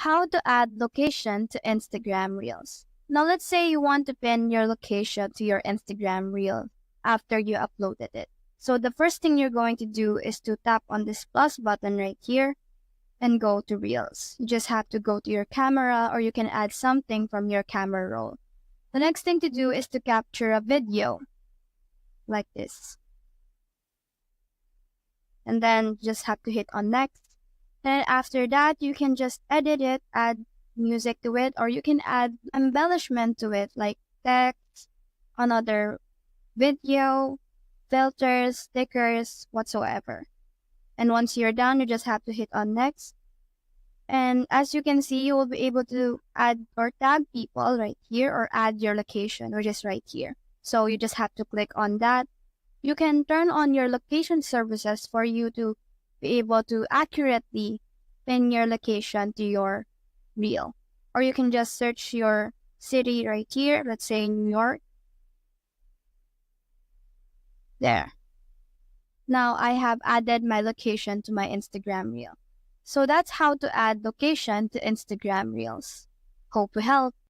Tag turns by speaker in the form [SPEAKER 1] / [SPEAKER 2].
[SPEAKER 1] How to add location to Instagram Reels. Now let's say you want to pin your location to your Instagram Reel after you uploaded it. So the first thing you're going to do is to tap on this plus button right here and go to Reels. You just have to go to your camera, or you can add something from your camera roll. The next thing to do is to capture a video like this. And then just have to hit on next. And after that, you can just edit it, add music to it, or you can add embellishment to it, like text, another video, filters, stickers, whatsoever. And once you're done, you just have to hit on next. And as you can see, you will be able to add or tag people right here, or add your location, which is right here. So you just have to click on that. You can turn on your location services for you to be able to accurately pin your location to your reel. Or you can just search your city right here, let's say New York. There. Now I have added my location to my Instagram reel. So that's how to add location to Instagram Reels. Hope to help.